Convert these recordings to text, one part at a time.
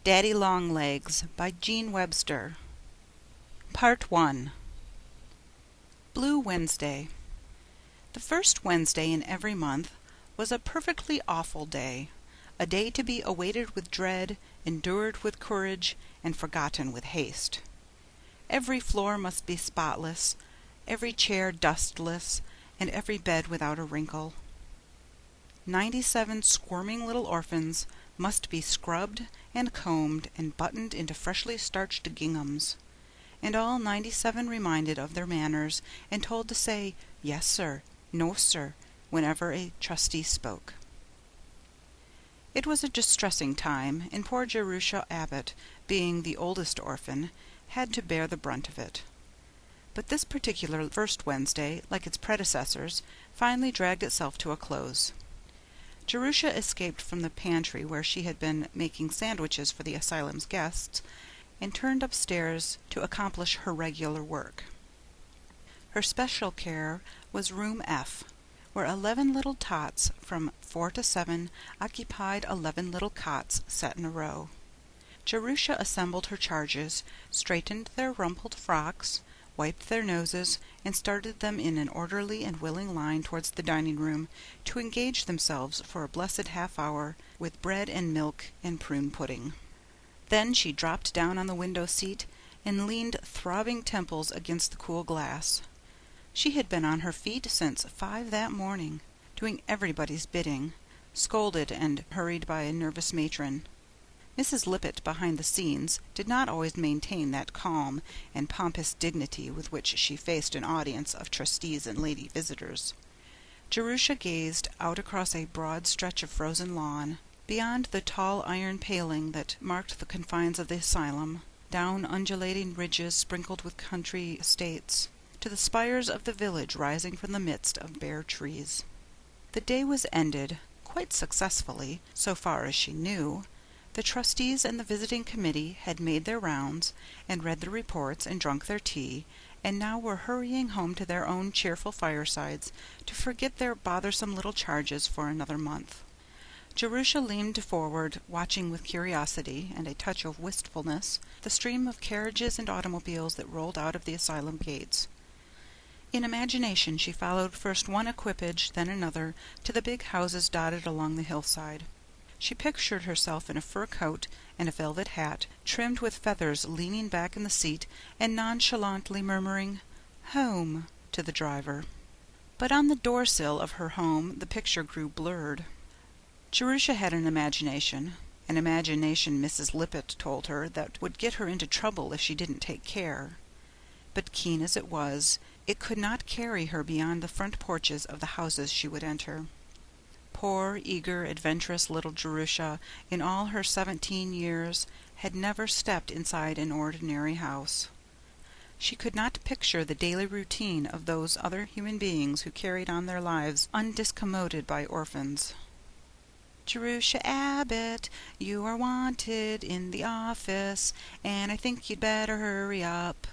Daddy Longlegs by Jean Webster. Part 1. Blue Wednesday. The first Wednesday in every month was a perfectly awful day, a day to be awaited with dread, endured with courage, and forgotten with haste. Every floor must be spotless, every chair dustless, and every bed without a wrinkle. 97 squirming little orphans must be scrubbed and combed and buttoned into freshly starched ginghams, and all 97 reminded of their manners and told to say "Yes, sir," "No, sir," whenever a trustee spoke. It was a distressing time, and poor Jerusha Abbott, being the oldest orphan, had to bear the brunt of it. But this particular first Wednesday, like its predecessors, finally dragged itself to a close. Jerusha escaped from the pantry where she had been making sandwiches for the asylum's guests, and turned upstairs to accomplish her regular work. Her special care was room F, where 11 little tots from 4 to 7 occupied 11 little cots set in a row. Jerusha assembled her charges, straightened their rumpled frocks, wiped their noses, and started them in an orderly and willing line towards the dining-room to engage themselves for a blessed half-hour with bread and milk and prune pudding. Then she dropped down on the window-seat and leaned throbbing temples against the cool glass. She had been on her feet since 5 that morning, doing everybody's bidding, scolded and hurried by a nervous matron. Mrs. Lippett, behind the scenes, did not always maintain that calm and pompous dignity with which she faced an audience of trustees and lady visitors. Jerusha gazed out across a broad stretch of frozen lawn, beyond the tall iron paling that marked the confines of the asylum, down undulating ridges sprinkled with country estates, to the spires of the village rising from the midst of bare trees. The day was ended, quite successfully, so far as she knew. The trustees and the visiting committee had made their rounds, and read the reports, and drunk their tea, and now were hurrying home to their own cheerful firesides to forget their bothersome little charges for another month. Jerusha leaned forward, watching with curiosity and a touch of wistfulness the stream of carriages and automobiles that rolled out of the asylum gates. In imagination she followed first one equipage, then another, to the big houses dotted along the hillside. She pictured herself in a fur coat and a velvet hat, trimmed with feathers, leaning back in the seat and nonchalantly murmuring "Home" to the driver. But on the door-sill of her home the picture grew blurred. Jerusha had an imagination Mrs. Lippett told her, that would get her into trouble if she didn't take care. But keen as it was, it could not carry her beyond the front porches of the houses she would enter. Poor, eager, adventurous little Jerusha, in all her 17 years, had never stepped inside an ordinary house. She could not picture the daily routine of those other human beings who carried on their lives undiscommoded by orphans. "Jerusha Abbott, you are wanted in the office, and I think you'd better hurry up."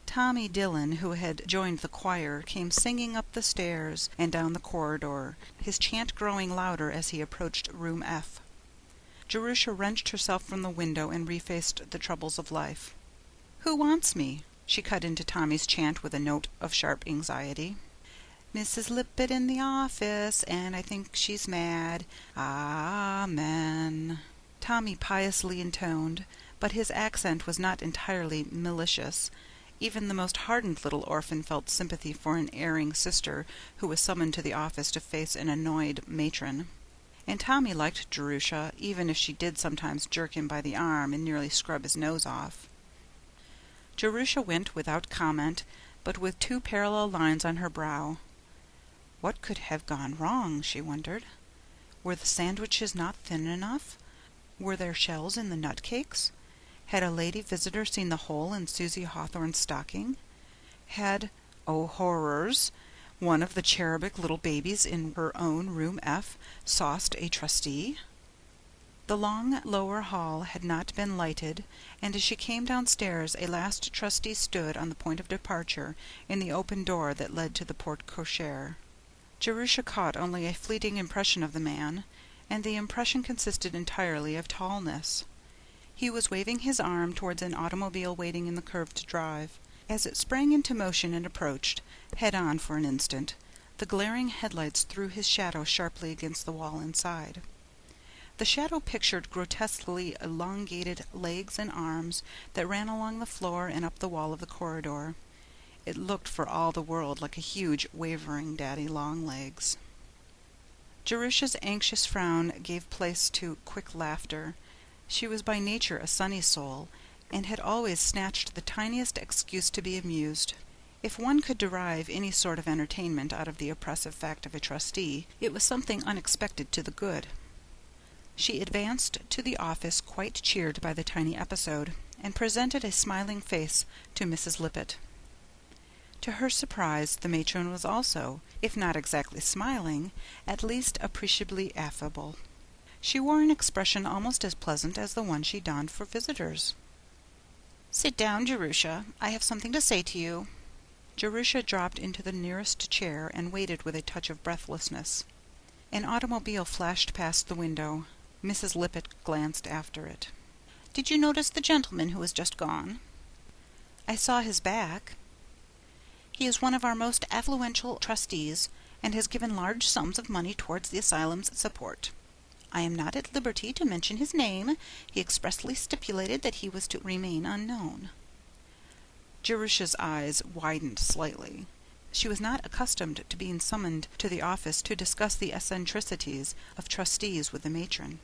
Tommy Dillon, who had joined the choir, came singing up the stairs and down the corridor, his chant growing louder as he approached room F. Jerusha wrenched herself from the window and refaced the troubles of life. "Who wants me?" she cut into Tommy's chant with a note of sharp anxiety. "Mrs. Lippett in the office, and I think she's mad. Amen," Tommy piously intoned, but his accent was not entirely malicious. Even the most hardened little orphan felt sympathy for an erring sister who was summoned to the office to face an annoyed matron. And Tommy liked Jerusha, even if she did sometimes jerk him by the arm and nearly scrub his nose off. Jerusha went without comment, but with 2 parallel lines on her brow. What could have gone wrong, she wondered. Were the sandwiches not thin enough? Were there shells in the nut cakes? Had a lady visitor seen the hole in Susie Hawthorne's stocking? Had, oh horrors, one of the cherubic little babies in her own room F sauced a trustee? The long lower hall had not been lighted, and as she came downstairs a last trustee stood on the point of departure in the open door that led to the porte-cochere. Jerusha caught only a fleeting impression of the man, and the impression consisted entirely of tallness. He was waving his arm towards an automobile waiting in the curved drive. As it sprang into motion and approached, head-on for an instant, the glaring headlights threw his shadow sharply against the wall inside. The shadow pictured grotesquely elongated legs and arms that ran along the floor and up the wall of the corridor. It looked for all the world like a huge, wavering daddy-long-legs. Jerusha's anxious frown gave place to quick laughter. She was by nature a sunny soul, and had always snatched the tiniest excuse to be amused. If one could derive any sort of entertainment out of the oppressive fact of a trustee, it was something unexpected to the good. She advanced to the office quite cheered by the tiny episode, and presented a smiling face to Mrs. Lippett. To her surprise, the matron was also, if not exactly smiling, at least appreciably affable. She wore an expression almost as pleasant as the one she donned for visitors. "Sit down, Jerusha. I have something to say to you." Jerusha dropped into the nearest chair and waited with a touch of breathlessness. An automobile flashed past the window. Mrs. Lippett glanced after it. "Did you notice the gentleman who has just gone?" "I saw his back." "He is one of our most affluential trustees, and has given large sums of money towards the asylum's support. I am not at liberty to mention his name. He expressly stipulated that he was to remain unknown." Jerusha's eyes widened slightly. She was not accustomed to being summoned to the office to discuss the eccentricities of trustees with the matron.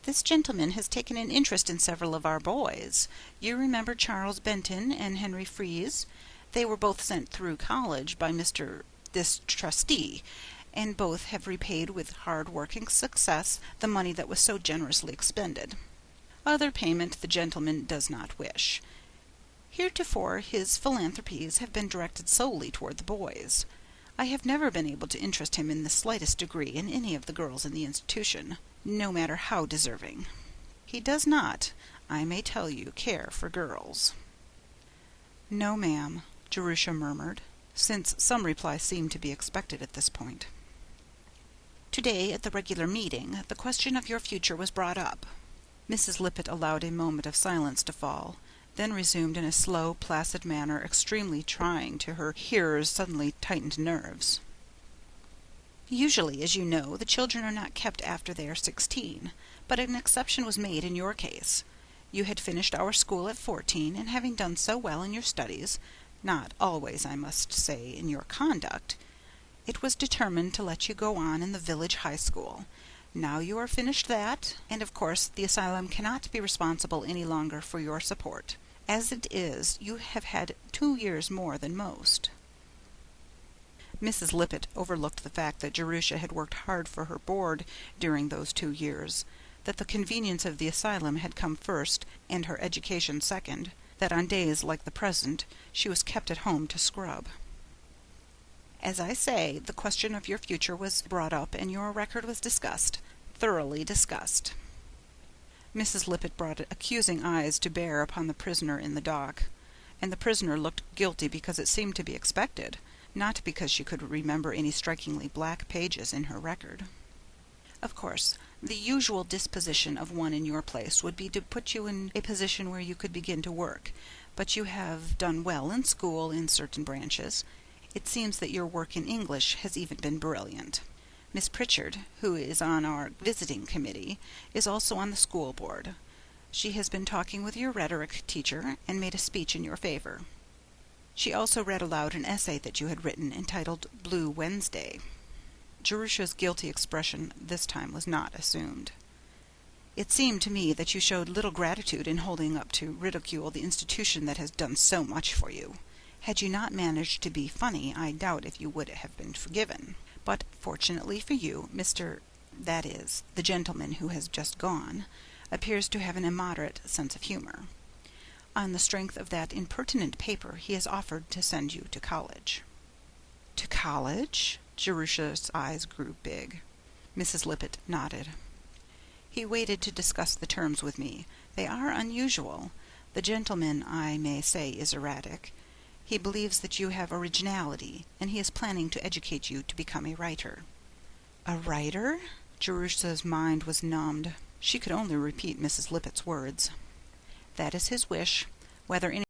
"This gentleman has taken an interest in several of our boys. You remember Charles Benton and Henry Fries? They were both sent through college by this trustee, and both have repaid with hard-working success the money that was so generously expended. Other payment the gentleman does not wish. Heretofore his philanthropies have been directed solely toward the boys. I have never been able to interest him in the slightest degree in any of the girls in the institution, no matter how deserving. He does not, I may tell you, care for girls." "No, ma'am," Jerusha murmured, since some reply seemed to be expected at this point. "Today, at the regular meeting, the question of your future was brought up." Mrs. Lippett allowed a moment of silence to fall, then resumed in a slow, placid manner extremely trying to her hearer's suddenly tightened nerves. "Usually, as you know, the children are not kept after they are 16, but an exception was made in your case. You had finished our school at 14, and having done so well in your studies, not always, I must say, in your conduct, it was determined to let you go on in the village high school. Now you are finished that, and of course the asylum cannot be responsible any longer for your support. As it is, you have had 2 years more than most." Mrs. Lippett overlooked the fact that Jerusha had worked hard for her board during those 2 years, that the convenience of the asylum had come first and her education second, that on days like the present she was kept at home to scrub. "As I say, the question of your future was brought up and your record was discussed, thoroughly discussed." Mrs. Lippett brought accusing eyes to bear upon the prisoner in the dock, and the prisoner looked guilty because it seemed to be expected, not because she could remember any strikingly black pages in her record. "Of course, the usual disposition of one in your place would be to put you in a position where you could begin to work, but you have done well in school in certain branches. It seems that your work in English has even been brilliant. Miss Pritchard, who is on our visiting committee, is also on the school board. She has been talking with your rhetoric teacher and made a speech in your favor. She also read aloud an essay that you had written entitled Blue Wednesday." Jerusha's guilty expression this time was not assumed. "It seemed to me that you showed little gratitude in holding up to ridicule the institution that has done so much for you. Had you not managed to be funny, I doubt if you would have been forgiven. But, fortunately for you, that is, the gentleman who has just gone, appears to have an immoderate sense of humor. On the strength of that impertinent paper he has offered to send you to college." "To college?" Jerusha's eyes grew big. Mrs. Lippett nodded. "He waited to discuss the terms with me. They are unusual. The gentleman, I may say, is erratic. He believes that you have originality, and he is planning to educate you to become a writer." "A writer?" Jerusha's mind was numbed. She could only repeat Mrs. Lippett's words. "That is his wish. Whether